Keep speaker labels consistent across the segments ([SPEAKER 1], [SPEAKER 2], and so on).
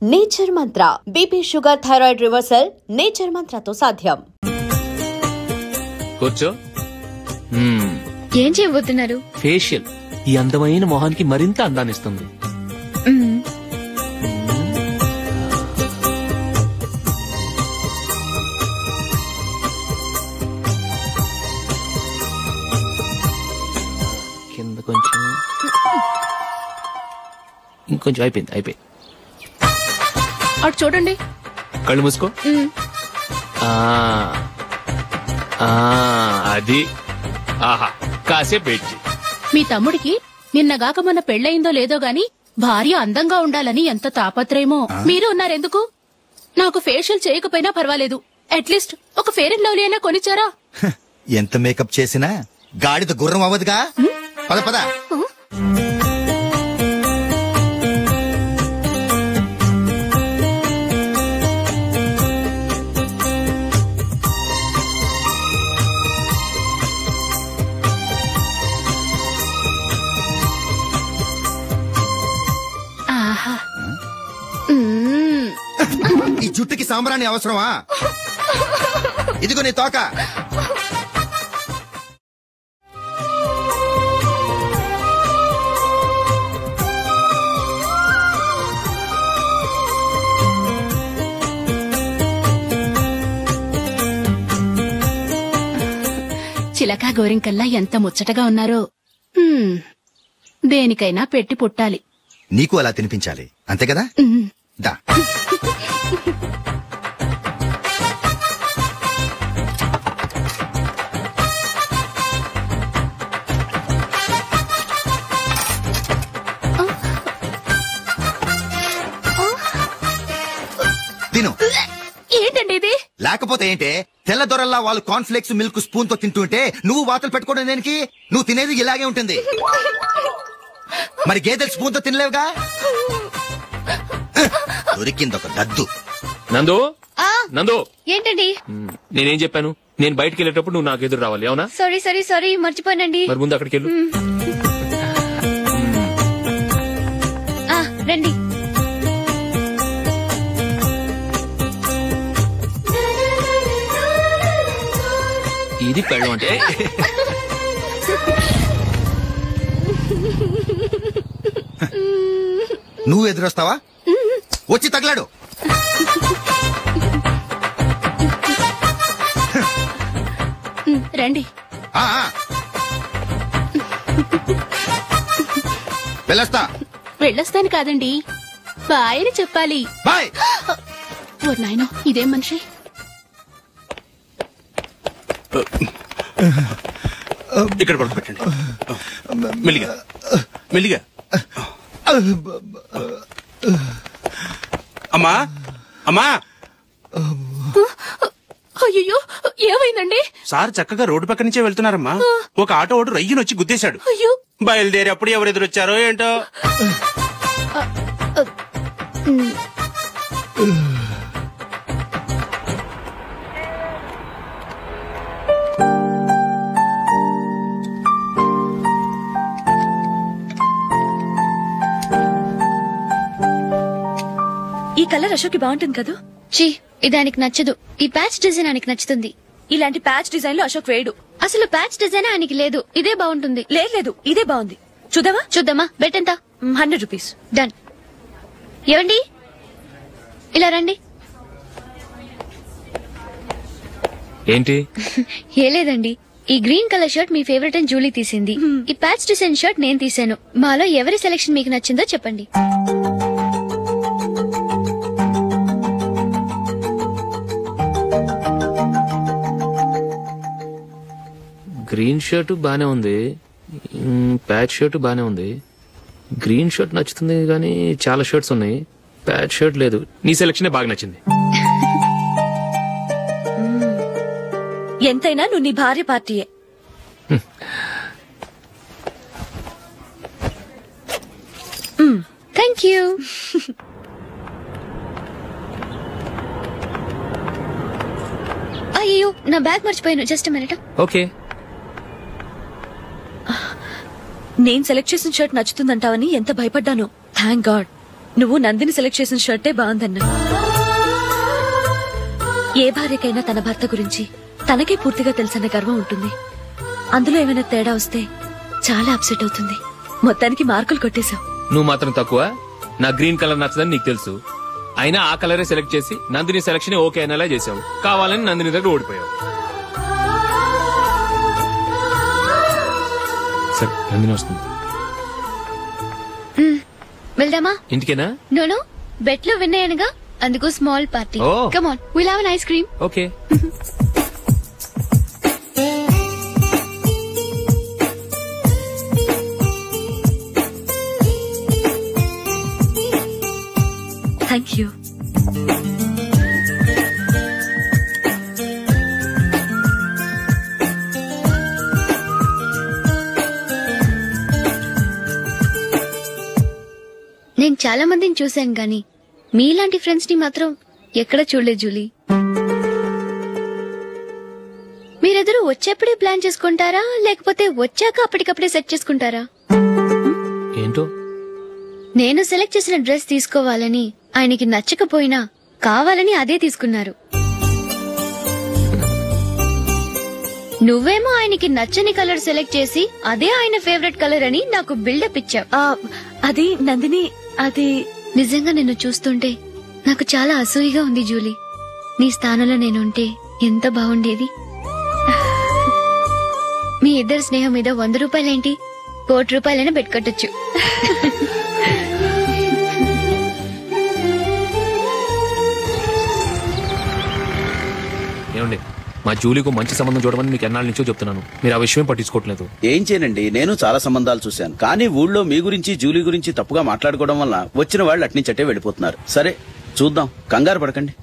[SPEAKER 1] Nature Mantra BP sugar thyroid reversal Nature మంత్రతో సాధ్యం.
[SPEAKER 2] కూర్చో.
[SPEAKER 3] ఏం చేయబోతున్నారు?
[SPEAKER 2] ఫేషియల్. ఈ అందమైన మొహానికి మరింత అందాన్నిస్తుంది. కింద కొంచెం, ఇంకొంచెం. అయిపోయింది.
[SPEAKER 3] అటు చూడండి.
[SPEAKER 2] కళ్ళు మూసుకో. అది. ఆహా, కాసేపు వెయిట్ చేయి.
[SPEAKER 4] మీ తమ్ముడికి నిన్నగాక మొన్న పెళ్లయిందో లేదో గాని భార్య అందంగా ఉండాలని ఎంత తాపత్రయమో. మీరు ఉన్నారెందుకు? నాకు ఫేషియల్ చేయకపోయినా పర్వాలేదు, అట్లీస్ట్ ఒక ఫేర్ అండ్ లవ్లీ అయినా కొనిచ్చారా?
[SPEAKER 5] ఎంత మేకప్ చేసినా గాడిద గుర్రం అవ్వదుగా. పద పద. ఈ జుట్టుకి సాంబ్రాణి అవసరమా? ఇదిగో నీ తోక.
[SPEAKER 4] చిలకా గోరింకల్లా ఎంత ముచ్చటగా ఉన్నారో. దేనికైనా పెట్టి పుట్టాలి.
[SPEAKER 5] నీకు అలా తినిపించాలి, అంతే కదా? దా. తిను.
[SPEAKER 4] ఏంటండి ఇది?
[SPEAKER 5] లేకపోతే ఏంటే, తెల్ల దొరల్లా వాళ్ళు కార్న్ఫ్లేక్స్ మిల్క్ స్పూన్ తో తింటుంటే నువ్వు వాతలు పెట్టుకోవడం దేనికి? నువ్వు తినేది ఇలాగే ఉంటుంది. మరి గేదెలు స్పూన్ తో తినలేవుగా. దొరికింది ఒక దద్దు.
[SPEAKER 2] నందు, నందు.
[SPEAKER 3] ఏంటండి?
[SPEAKER 2] నేనేం చెప్పాను? నేను బయటకు వెళ్ళేటప్పుడు నువ్వు నాకు ఎదురు రావాలి, అవునా?
[SPEAKER 3] సారీ మర్చిపోయానండి.
[SPEAKER 2] మరి ముందు అక్కడికి వెళ్ళు.
[SPEAKER 3] రండి.
[SPEAKER 2] ఇది పెళ్ళం అంటే.
[SPEAKER 5] నువ్వు ఎదురొస్తావా? వచ్చి తగలాడు.
[SPEAKER 4] రండి. వెళ్ళొస్తాను కాదండి, బాయ్ అని చెప్పాలి.
[SPEAKER 5] బాయ్.
[SPEAKER 4] ఓ నాయనో, ఇదేం మనిషి?
[SPEAKER 6] ఇక్కడ పడుకోబెట్టండి. మెల్లిగా మెల్లిగా. అమ్మా అమ్మా.
[SPEAKER 4] అయ్యో, ఏమైందండి?
[SPEAKER 6] సార్ చక్కగా రోడ్డు పక్క నుంచే వెళ్తున్నారమ్మా. ఒక ఆటో ఓడు రయ్యను వచ్చి గుద్దేశాడు.
[SPEAKER 4] అయ్యో.
[SPEAKER 6] బయలుదేరి అప్పుడు ఎవరు ఎదురొచ్చారో ఏంటో.
[SPEAKER 7] ఈ కలర్ అశోక్ కి బాగుంటుంది కదా?
[SPEAKER 3] చీ, ఇది ఆయనకి నచ్చదు. ఈ ప్యాచ్ డిజైన్ ఆయనకి నచ్చుతుంది.
[SPEAKER 7] ఇలాంటి ప్యాచ్ డిజైన్ లో అశోక్ వేయడు.
[SPEAKER 3] అసలు ప్యాచ్ డిజైన్ ఆయనకి లేదు. ఇదే బాగుంటుంది.
[SPEAKER 7] లేదు, ఇదే బాగుంది. చూద్దామా? బెట్ ఎంత? 100 రూపీస్.
[SPEAKER 3] డన్. ఏవండి, ఇలా రండి.
[SPEAKER 2] ఏంటి?
[SPEAKER 3] ఏ లేదండి, ఈ గ్రీన్ కలర్ షర్ట్ మీ ఫేవరెట్ అని జూలీ తీసింది. ఈ ప్యాచ్ డిజైన్ షర్ట్ నేను తీసాను. మాలో ఎవరి సెలెక్షన్ మీకు నచ్చిందో చెప్పండి.
[SPEAKER 2] గ్రీన్ షర్ట్ బానే ఉంది, ప్యాచ్ షర్ట్ బానే ఉంది. గ్రీన్ షర్ట్ నచ్చుతుంది కానీ చాలా షర్ట్స్ ఉన్నాయి, ప్యాచ్ షర్ట్ లేదు. నీ సెలెక్షనే బాగా నచ్చింది.
[SPEAKER 7] ఎంతైనా నువ్వు నీ భార్య పార్టీయే.
[SPEAKER 3] Thank you. అయ్యో, నా బ్యాగ్ మర్చిపోయాను. Just minute.
[SPEAKER 2] ఓకే.
[SPEAKER 7] నేను సెలెక్ట్ చేసిన షర్ట్ నచ్చుతుందంటావని ఎంత భయపడ్డాను. Thank God. నువ్వు నందిని సెలెక్ట్ చేసిన షర్టే బాగుందన్నా. ఏ భార్యకైనా తన భర్త గురించి తనకే పూర్తిగా తెలుసన్న గర్వం ఉంటుంది. అందులో ఏమైనా తేడా వస్తే చాలా అప్సెట్ అవుతుంది. మొత్తానికి మార్కులు కొట్టేశావు.
[SPEAKER 2] నువ్వు మాత్రం తక్కువ. నా గ్రీన్ కలర్ నచ్చదని నీకు తెలుసు, అయినా ఆ కలరే సెలెక్ట్ చేసి నందిని సెలక్షన్ ఓకే అనేలా చేసావు. కావాలని నందిని దగ్గర ఓడిపోయావు. సరే, నందిని వస్తుంది.
[SPEAKER 3] వెళ్దామా?
[SPEAKER 2] ఇంటికేనా?
[SPEAKER 3] నోను, బెట్ లో విన్ అయ్యానుగా, అందుకు small party.
[SPEAKER 2] Oh.
[SPEAKER 3] Come on, will have an ice cream.
[SPEAKER 2] Okay.
[SPEAKER 7] Thank you.
[SPEAKER 3] నేను చాలా మందిని చూశాను గాని మీలాంటి ఫ్రెండ్స్ ని మాత్రం ఎక్కడ చూడలేదు జూలీ. మీరెదరూ వచ్చేప్పుడే ప్లాన్ చేసుకుంటారా, లేకపోతే వచ్చాక అప్పటికప్పుడే సెట్ చేసుకుంటారా?
[SPEAKER 2] ఏంటో
[SPEAKER 3] నేను సెలెక్ట్ చేసిన డ్రెస్ తీసుకోవాలని ఆయనకి నచ్చకపోయినా కావాలని అదే తీసుకున్నారు. నువ్వేమో ఆయనకి నచ్చని కలర్ సెలెక్ట్ చేసి అదే ఆయన ఫేవరెట్ కలర్ అని నాకు బిల్డప్ ఇచ్చావు.
[SPEAKER 7] అది నందిని, అది
[SPEAKER 3] నిజంగా నిన్ను చూస్తుంటే నాకు చాలా అసూయగా ఉంది జూలీ. నీ స్థానంలో నేనుంటే ఎంత బాగుండేది. మీ ఇద్దరు స్నేహం మీద 100 రూపాయలేంటి, 1 కోటి రూపాయలైనా పెట్టుకట్టొచ్చు.
[SPEAKER 2] ఏమండి, మా జూలీకు మంచి సంబంధం చూడమని మీకు ఎన్నాళ్ళ నుంచో చెప్తున్నాను, మీరు ఆ విషయం పట్టించుకోవట్లేదు.
[SPEAKER 8] ఏం చేయనండి, నేను చాలా సంబంధాలు చూశాను, కానీ ఊళ్ళో మీ గురించి జూలీ గురించి తప్పుగా మాట్లాడుకోవడం వల్ల వచ్చిన వాళ్ళు అట్నుంచటే వెళ్ళిపోతున్నారు. సరే చూద్దాం, కంగారు పడకండి.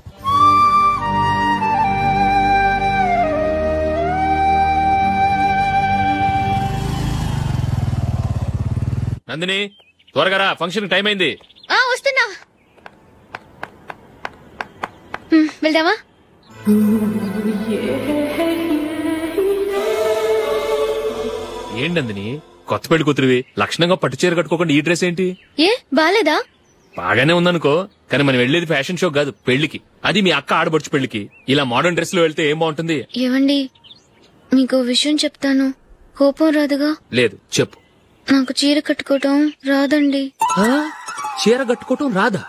[SPEAKER 2] నందిని, త్వరగా రా, ఫంక్షన్ టైం అయింది.
[SPEAKER 3] వస్తున్నా. వెళ్దామా?
[SPEAKER 2] ఏంటి నందిని, కొత్త పెళ్లి కూతురివి, లక్షణంగా పట్టు చీర కట్టుకోకుండా ఈ డ్రెస్ ఏంటి?
[SPEAKER 3] ఏ బాలేదా?
[SPEAKER 2] బాగానే ఉందనుకో, కానీ మనం వెళ్లేది ఫ్యాషన్ షో కాదు, పెళ్లికి. అది మీ అక్క ఆడబడుచు పెళ్లికి. ఇలా మోడర్న్ డ్రెస్ లో వెళ్తే ఏం బాగుంటుంది?
[SPEAKER 3] ఏవండి, మీకు విషయం చెప్తాను, కోపం రాదుగా?
[SPEAKER 2] లేదు, చెప్పు.
[SPEAKER 3] నాకు చీర కట్టుకోవటం రాదండి.
[SPEAKER 2] చీర కట్టుకోవటం రాదా?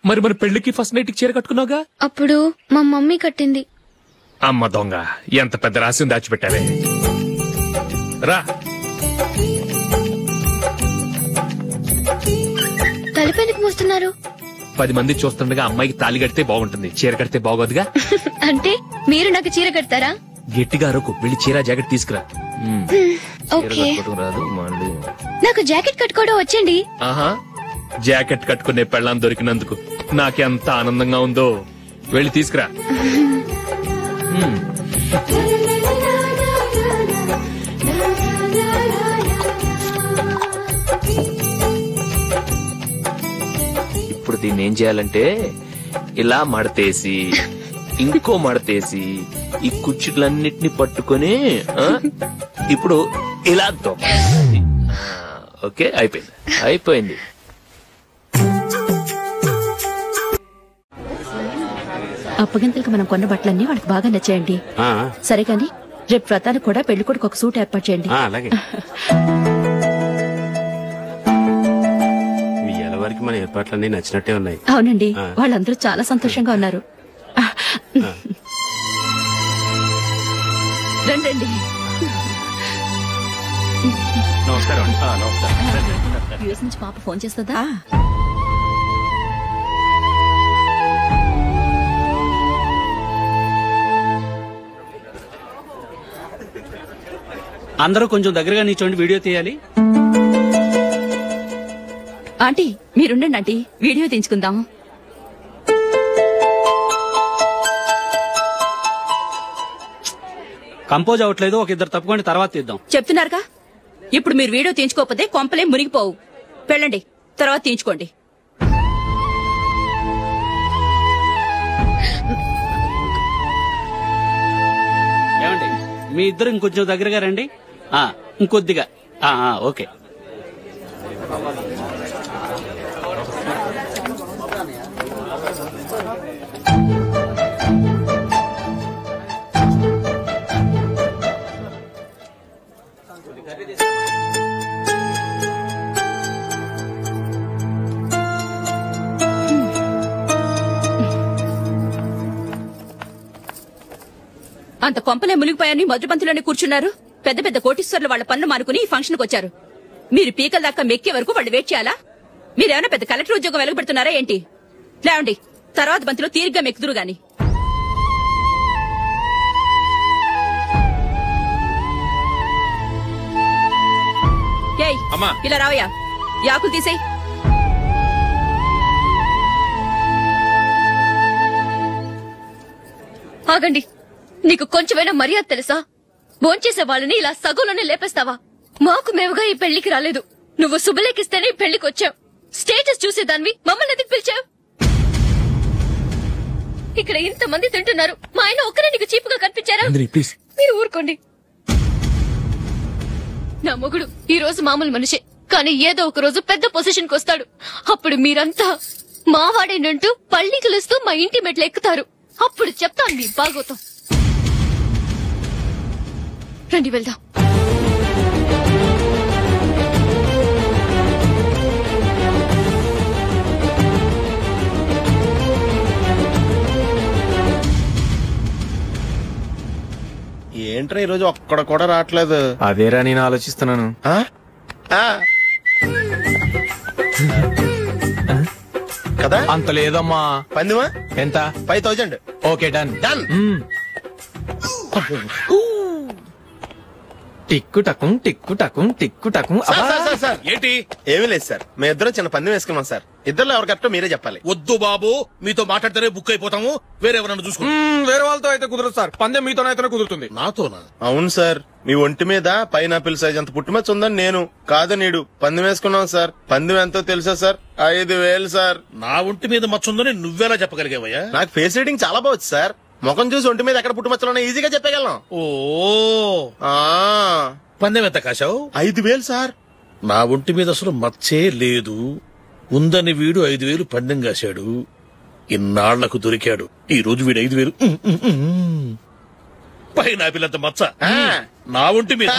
[SPEAKER 2] మరి మన పెళ్లికి ఫస్ట్ నైట్ కి చీర కట్టుకున్నావుగా?
[SPEAKER 3] అప్పుడు మా మమ్మీ కట్టింది.
[SPEAKER 2] అమ్మ దొంగ, ఎంత పెద్ద రహస్యం దాచిపెట్టావే. రా.
[SPEAKER 3] తలపెందుకు మోస్తున్నారు?
[SPEAKER 2] 10 మంది చూస్తుండగా అమ్మాయికి తాళి కడితే బాగుంటుంది, చీర కడితే బాగోదుగా.
[SPEAKER 3] అంటే మీరు నాకు చీర కడతారా?
[SPEAKER 2] గట్టిగా అరకు, వెళ్ళి చీర జాకెట్ తీసుకురా.
[SPEAKER 3] ఓకే.
[SPEAKER 2] రాదు మళ్ళీ.
[SPEAKER 3] నాకు జాకెట్ కట్టుకోవడం వచ్చండి.
[SPEAKER 2] ఆహా, జాకెట్ కట్టుకునే పెళ్ళాం దొరికినందుకు నాకెంత ఆనందంగా ఉందో. వెళ్ళి తీసుకురా. ఇప్పుడు దీన్ని ఏం చేయాలంటే, ఇలా మడతేసి ఇంకో మడతేసి ఈ కుర్చీలన్నిటిని పట్టుకొని ఇప్పుడు ఇలా దొక్కాలి. ఓకే, అయిపోయింది అయిపోయింది.
[SPEAKER 4] అప్పగింతలకు మనం కొన్న బట్టలన్నీ వాళ్ళకి బాగా నచ్చాయండి. సరే కానీ రేపు వ్రతానికి కూడా పెళ్లి కొడుకు ఒక సూట్ ఏర్పాటు చేయండి.
[SPEAKER 6] అలాగే. మీ వరకు మన ఏర్పాట్లన్నీ నచ్చినట్టే ఉన్నాయి.
[SPEAKER 4] అవునండి, వాళ్ళందరూ చాలా సంతోషంగా ఉన్నారు. రండి.
[SPEAKER 6] నమస్కారం.
[SPEAKER 4] యూఎస్ నుంచి పాప ఫోన్ చేస్తుందా?
[SPEAKER 6] అందరూ కొంచెం దగ్గరగా నిల్చోండి, వీడియో తీయాలి.
[SPEAKER 4] ఆంటీ మీరుండండి ఆంటీ, వీడియో తీయించుకుందాం.
[SPEAKER 6] కంపోజ్ అవ్వట్లేదు, ఒక ఇద్దరు తప్పుకోండి, తర్వాత తీద్దాం.
[SPEAKER 4] చెప్తున్నారుగా, ఇప్పుడు మీరు వీడియో తీయించుకోకపోతే కొంపలే మునిగిపోవు. వెళ్ళండి, తర్వాత తీయించుకోండి.
[SPEAKER 6] ఏమండి, మీ ఇద్దరు ఇంకొంచెం దగ్గరగా రండి. ఇంకొద్దిగా. ఓకే.
[SPEAKER 9] అంత కొంపలే మునిగిపోయాని మొదటి పంతులోనే కూర్చున్నారు. పెద్ద పెద్ద కోటీశ్వర్లు వాళ్ళ పన్ను మానుకుని ఈ ఫంక్షన్ కు వచ్చారు. మీరు పీకల దాకా మెక్కే వరకు వాళ్ళు వెయిట్ చేయాలా? మీరేమైనా పెద్ద కలెక్టర్ ఉద్యోగం వెలగబెడుతున్నారా ఏంటి? లేవండి, తర్వాత బంతిలో తీరిగ్గా మెక్కుదురు గాని. ఏయ్, ఇలా రావయ్యా, యాకులు తీసేయ్.
[SPEAKER 3] ఆగండి, నీకు కొంచెమైనా మర్యాద తెలుసా? భోంచేసే వాళ్ళని ఇలా సగంలోనే లేపేస్తావా? మాకు మేముగా ఈ పెళ్లికి రాలేదు. నువ్వు శుభలేఖిస్తేనే ఈ పెళ్లికి వచ్చావు. స్టేటస్ చూసేదానివి మమ్మల్ని ఎందుకు పిలిచావు? ఇక్కడ ఇంతమంది తింటున్నారు, మా ఆయన ఒక్కరే నీకు చీపుగా కనిపించారా? మీరు ఊరుకోండి. నా మొగుడు ఈ రోజు మామూలు మనిషే, కానీ ఏదో ఒక రోజు పెద్ద పొజిషన్ కు వస్తాడు. అప్పుడు మీరంతా మావాడేనంటూ పళ్ళి కలుస్తూ మా ఇంటి మెట్లు ఎక్కుతారు. అప్పుడు చెప్తాను మీ బాగోతాం. రండి వెళ్దాం.
[SPEAKER 10] ఏంట్రా ఈరోజు ఒక్కడ కూడా రావట్లేదు?
[SPEAKER 2] అదేరా నేను ఆలోచిస్తున్నాను.
[SPEAKER 10] కదా
[SPEAKER 2] అంత లేదమ్మా.
[SPEAKER 10] పందిమా
[SPEAKER 2] ఎంత?
[SPEAKER 10] 5000.
[SPEAKER 2] Okay, done
[SPEAKER 10] done.
[SPEAKER 2] టిక్కు టకుం టిక్కు టకుం టిక్కు టకుం.
[SPEAKER 10] సార్ ఏంటి? ఏమీ లేదు సార్, మేము ఇద్దరం చిన్న పందెం వేసుకున్నాం సార్. ఇద్దరు ఎవరు కరెక్టో మీరే చెప్పాలి.
[SPEAKER 11] వద్దు బాబు, మీతో మాట్లాడితేనే బుక్ అయిపోతాము. వేరెవరన్నా చూసుకుంటాం.
[SPEAKER 2] వేరే వాళ్ళతో అయితే కుదరదు సార్, పందెం మీతోనైతేనే కుదురుతుంది.
[SPEAKER 11] నాతోనా?
[SPEAKER 10] అవును సార్, మీ ఒంటి మీద పైనాపిల్ సైజ్ అంత పుట్టుమచ్చ ఉందని నేను కాదు నీడు పందెం వేసుకున్నాం సార్. పందెం ఎంతో తెలుసా సార్? 5000 సార్.
[SPEAKER 11] నా ఒంటి మీద మచ్చ ఉందని నువ్వెలా చెప్పగలిగావయ్యా?
[SPEAKER 10] నాకు ఫేస్ రీడింగ్ చాలా బాగుంది సార్. ముఖం చూసి ఒంటి మీద ఎక్కడ పుట్టుమచ్చలో ఈజీగా చెప్పగలను.
[SPEAKER 11] ఓ, పందెం ఎంత కాశావు?
[SPEAKER 10] 5000 సార్.
[SPEAKER 11] నా ఒంటి మీద అసలు మచ్చే లేదు. ఉందని వీడు 5000 పందెం కాశాడు. ఇన్నాళ్లకు దొరికాడు. ఈ రోజు వీడు 5000. పైనాపిల్ మచ్చ నా ఒంటి మీద.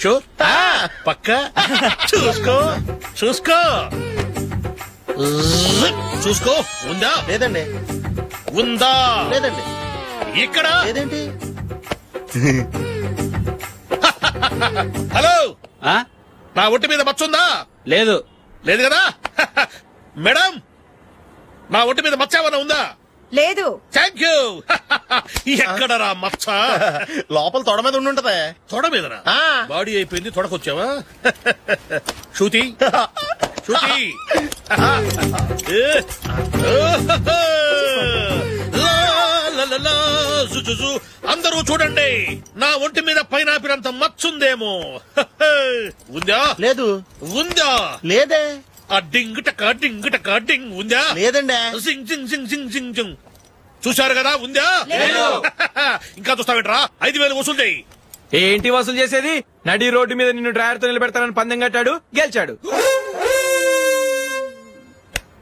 [SPEAKER 11] షూర్, పక్క చూసుకో చూసుకో చూసుకో. ఉందా?
[SPEAKER 10] లేదండి.
[SPEAKER 11] ఉందా?
[SPEAKER 10] లేదండి.
[SPEAKER 11] ఇక్కడ
[SPEAKER 10] లేదేంటి?
[SPEAKER 11] హలో, నా ఒంటి మీద మచ్చ ఉందా?
[SPEAKER 2] లేదు.
[SPEAKER 11] లేదు కదా? మేడం, నా ఒంటి మీద మచ్చ ఏమన్నా ఉందా?
[SPEAKER 12] లేదు.
[SPEAKER 11] Thank you. ఎక్కడరా మచ్చ?
[SPEAKER 10] లోపల తొడ మీద ఉండుంటదే.
[SPEAKER 11] తొడ మీదనా? బాడీ అయిపోయింది, తొడకొచ్చావా? శృతి శృతి, అందరూ చూడండి, నా ఒంటి మీద పైనాపిల్ అంత మచ్చుందేమో. ఉందా?
[SPEAKER 10] లేదు.
[SPEAKER 11] ఉందా?
[SPEAKER 10] లేదే.
[SPEAKER 11] ఆ డింగ్ టక డింగ్ టక డింగ్ ఉందా?
[SPEAKER 10] లేదండి.
[SPEAKER 11] సింగ్ సింగ్ సింగ్ సింగ్ సింగ్ సింగ్. చూశారు కదా? ఉందా? ఇంకా చూస్తావేంట్రా? 5000 వసూలు చేయి.
[SPEAKER 2] ఏంటి వసూలు చేసేది? నడి రోడ్డు మీద నిన్ను డ్రైవర్ తో నిలబెడతానని పందెం కట్టాడు, గెలిచాడు.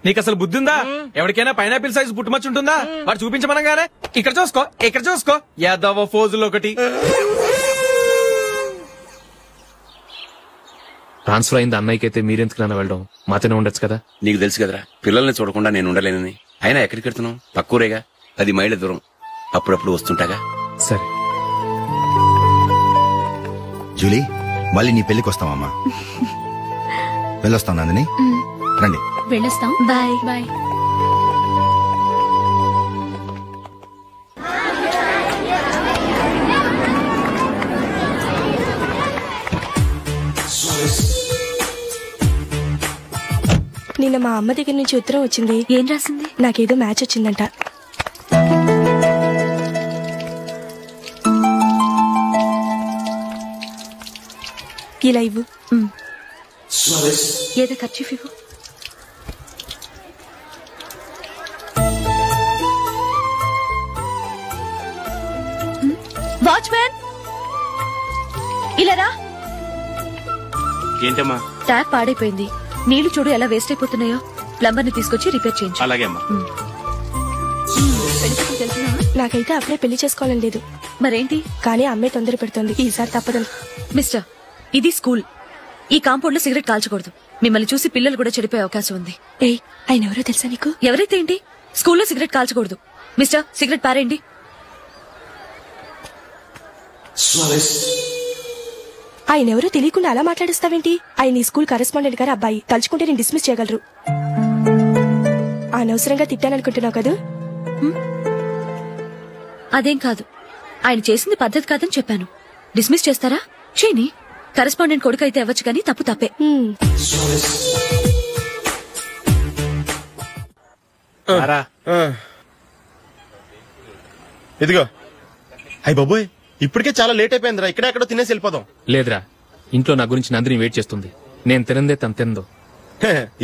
[SPEAKER 2] నీకు అసలు బుద్ధి ఉందా? ఎవరికైనా పైనాపిల్ సైజ్ పుట్టుమచ్చు ఉంటుందా? వాడు చూపించమనగానే ఇక్కడ చూసుకో ఇక్కడ చూసుకో, యాదవ ఫోజులు ఒకటి. ట్రాన్స్ఫర్ అయింది అన్నయ్యకి అయితే మీరెందుకు నాన్న వెళ్ళడం? మాతోనే ఉండొచ్చు కదా.
[SPEAKER 8] నీకు తెలుసు కదరా, పిల్లల్ని చూడకుండా నేను ఉండలేనని. అయినా ఎక్కడికి వెళ్తున్నావు? పక్కూరేగా, 10 మైళ్ళ దూరం. అప్పుడప్పుడు వస్తుంటాగా.
[SPEAKER 2] సరే
[SPEAKER 5] జూలీ, మళ్ళీ నీ పెళ్లికి వస్తామమ్మా. వెళ్ళొస్తాం నందిని, రండి.
[SPEAKER 4] వెళ్ళొస్తాం.
[SPEAKER 7] Bye
[SPEAKER 4] bye.
[SPEAKER 12] నిన్న మా అమ్మ దగ్గర నుంచి ఉత్తరం వచ్చింది.
[SPEAKER 7] ఏం రాసింది?
[SPEAKER 12] నాకేదో మ్యాచ్ వచ్చిందంట. ఇలా ఇవ్వు.
[SPEAKER 7] ఏదో ఖర్చు ఇవ్వు. వాచ్మ్యాన్, ఇలా రా.
[SPEAKER 6] ఏంటమ్మా?
[SPEAKER 7] ట్యాప్ పాడైపోయింది. నీళ్లు చూడు ఎలా వేస్ట్ అయిపోతున్నాయో. ప్లంబర్ ని తీసుకొచ్చి రిపేర్ చేయించు.
[SPEAKER 6] అలాగే అమ్మా.
[SPEAKER 12] నాకైతే అప్పుడే పెళ్లి చేసుకోవాలని లేదు.
[SPEAKER 7] మరేంటి?
[SPEAKER 12] కానీ అమ్మాయి తొందర పెడుతోంది. ఈసారి తప్పదని.
[SPEAKER 7] మిస్టర్, ఇది స్కూల్. ఈ కాంపౌండ్ లో సిగరెట్ కాల్చకూడదు. మిమ్మల్ని చూసి పిల్లలు కూడా చెడిపోయే అవకాశం ఉంది.
[SPEAKER 12] ఏయ్, ఆయన ఎవరో తెలుసా నీకు?
[SPEAKER 7] ఎవరైతే ఏంటి, స్కూల్లో సిగరెట్ కాల్చకూడదు. మిస్టర్, సిగరెట్ పారేయండి.
[SPEAKER 12] ఆయన ఎవరో తెలియకుండా అలా మాట్లాడిస్తావేంటి? ఆయన ఈ స్కూల్ కరెస్పాండెంట్ గారు అబ్బాయి. తలుచుకుంటే నేను డిస్మిస్ చేయగలరు. అనవసరంగా తిట్టాననుకుంటున్నావు కదా?
[SPEAKER 7] అదేం కాదు, ఆయన చేసింది పద్ధతి కాదని చెప్పాను. డిస్మిస్ చేస్తారా? చేయని. కరెస్పాండెంట్ కొడుకు అయితే అవ్వచ్చు కానీ తప్పు తప్పే.
[SPEAKER 10] ఇదిగో. అయ్య బాబోయ్, ఇప్పటికే చాలా లేట్ అయిపోయిందిరా. ఇక్కడెక్కడో తినేసి వెళ్ళిపోదాం.
[SPEAKER 2] లేదురా, ఇంట్లో నా గురించి నందిని వెయిట్ చేస్తుంది. నేను తినందే తను తిందో.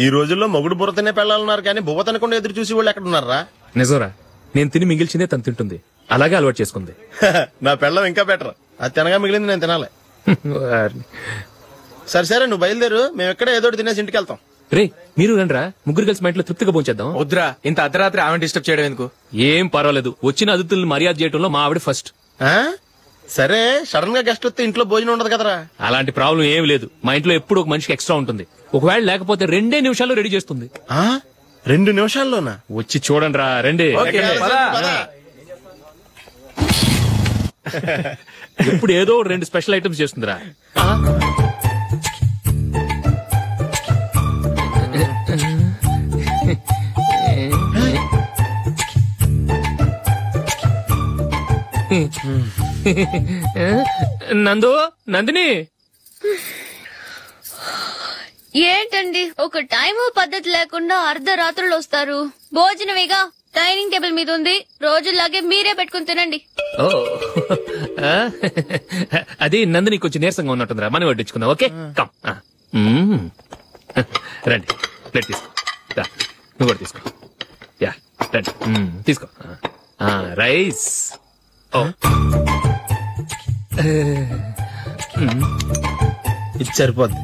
[SPEAKER 10] ఈ రోజుల్లో మొగుడు బుర్ర తినే పెళ్ళాలన్నారు కానీ బువ్వ తినకుండా ఎదురు చూసి వాళ్ళు ఎక్కడ ఉన్నారా?
[SPEAKER 2] నిజంరా, నేను తిని మిగిల్చిందే తను తింటుంది. అలాగే అలవాటు చేసుకుంది.
[SPEAKER 10] నా పెళ్ళం ఇంకా బెటర్. అది తినగా మిగిలింది నేను తినాలి. సరే సరే, నువ్వు బయలుదేరు. మేము ఎక్కడ ఏదో తినేసి ఇంటికి వెళ్తాం.
[SPEAKER 2] రే, మీరు రండిరా, ముగ్గురు కలిసి మా ఇంట్లో తృప్తిగా పోంచేద్దాం.
[SPEAKER 6] వద్దురా, ఇంత అర్ధరాత్రి ఆమె డిస్టర్బ్ చేయడం ఎందుకు?
[SPEAKER 2] ఏం పర్వాలేదు, వచ్చిన అతిథులను మర్యాద చేయడంలో మా ఆవిడ ఫస్ట్.
[SPEAKER 10] సరే, సడన్ గా గెస్ట్ వస్తే ఇంట్లో భోజనం ఉండదు కదరా?
[SPEAKER 2] అలాంటి ప్రాబ్లం ఏమి లేదు. మా ఇంట్లో ఎప్పుడు ఒక మనిషికి ఎక్స్ట్రా ఉంటుంది. ఒకవేళ లేకపోతే 2 నిమిషాల్లో రెడీ చేస్తుంది.
[SPEAKER 10] 2 నిమిషాల్లోనా?
[SPEAKER 2] వచ్చి చూడండి రా, రండి. ఇప్పుడు ఏదో 2 స్పెషల్ ఐటమ్స్ చేస్తుందిరా. నందిని,
[SPEAKER 3] ఏంటండి ఒక టైము పద్ధతి లేకుండా అర్ధరాత్రులు వస్తారు? భోజనమేగా, డైనింగ్ టేబుల్ మీద ఉంది. రోజుల్లాగే మీరే పెట్టుకుని తినండి.
[SPEAKER 2] అది నందిని కొంచెం నీరసంగా ఉన్నట్టుందిరా, మనం వడ్డించుకుందాం. Okay, come. రండి, ప్లేట్ తీసుకో. నువ్వు కూడా తీసుకో. యా, రండి, తీసుకో. రైస్.
[SPEAKER 10] ఇది సరిపోద్ది.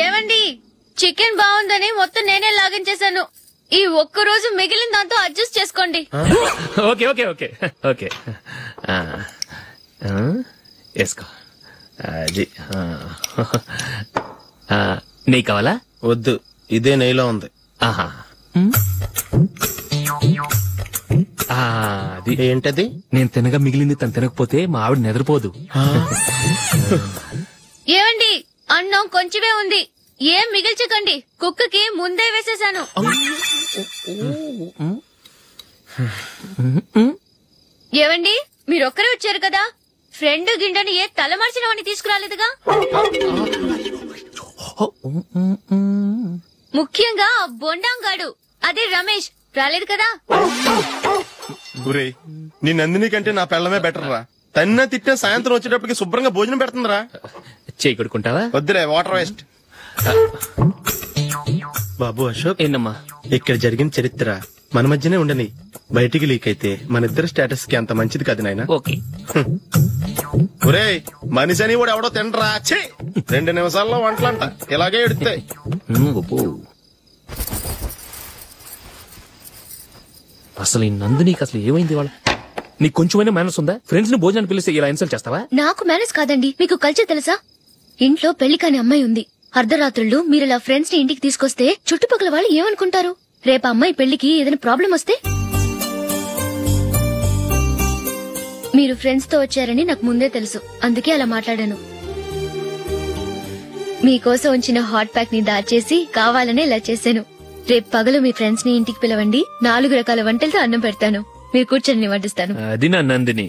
[SPEAKER 3] ఏమండి, చికెన్ బాగుందని మొత్తం నేనే లాగించేశాను. ఈ ఒక్కరోజు మిగిలిన దాంతో అడ్జస్ట్ చేసుకోండి.
[SPEAKER 2] ఓకే ఓకే ఓకే ఓకే, వేసుకో. అది నెయ్యి కావాలా?
[SPEAKER 10] వద్దు, ఇదే నెయ్యిలో ఉంది.
[SPEAKER 2] ఆహా, అది
[SPEAKER 10] ఏంటది?
[SPEAKER 2] నేను తినగా మిగిలింది తను తినకపోతే మా ఆవిడ నిద్రపోదు.
[SPEAKER 3] ఏమండి, అన్నం కొంచెమే ఉంది, ఏం మిగిల్చకండి. కుక్కకి ముందే వేసేశాను. ఏవండి, మీరొక్కరే వచ్చారు కదా, ఫ్రెండ్ గిండని ఏ తలమార్చిన వాడిని తీసుకురాలేదుగా? ముఖ్యంగా బొండాంగాడు, అదే రమేష్, రాలేదు కదా?
[SPEAKER 10] గురే, నీ నందిని కంటే నా పెళ్ళమే బెటర్ రా. తన్న తిట్టిన సాయంత్రం వచ్చేటప్పటికి శుభ్రంగా భోజనం పెడుతుందిరా.
[SPEAKER 2] చేయి కొడుకుంటావా?
[SPEAKER 10] వద్దులే, వాటర్ వేస్ట్. బాబు అశోక్,
[SPEAKER 2] ఏంటమ్మా
[SPEAKER 10] ఇక్కడ జరిగిన చరిత్ర మన మధ్యనే ఉండని. బయటికి లీక్ అయితే మన ఇద్దరు స్టేటస్ కి అంత మంచిది కాదు నాయన.
[SPEAKER 2] ఓకే.
[SPEAKER 10] ఒరేయ్, మనిషి అని కూడా ఎవడో తినరా. 2 నిమిషాల్లో వంటలంట ఇలాగే ఎడుతాయి.
[SPEAKER 2] అసలు ఈ నందినికి అసలు ఏమైంది? వాళ్ళ నీకు కొంచెమైనా మేనస్ ఉందా? ఫ్రెండ్స్ ని భోజనాన్ని పిలిస్తే ఇలా ఇన్సల్ట్ చేస్తావా?
[SPEAKER 3] నాకు మేనేజ్ కాదండి, మీకు కల్చర్ తెలుసా? ఇంట్లో పెళ్లి కాని అమ్మాయి ఉంది. అర్ధరాత్రుళ్ళు మీరు ఇలా ఫ్రెండ్స్ ని ఇంటికి తీసుకొస్తే చుట్టుపక్కల వాళ్ళు ఏమనుకుంటారు? రేపు అమ్మాయి పెళ్లికి ఏదైనా ప్రాబ్లం వస్తే? మీరు ఫ్రెండ్స్ తో వచ్చారని నాకు ముందే తెలుసు, అందుకే అలా మాట్లాడాను. మీకోసం ఉంచిన హాట్ ప్యాక్ ని దాచేసి కావాలనే ఇలా చేశాను. రేపు పగలు మీ ఫ్రెండ్స్ ని ఇంటికి పిలవండి, 4 రకాల వంటలతో అన్నం పెడతాను. మీరు కూర్చొని వడ్డిస్తాను.
[SPEAKER 2] అది నా నందిని.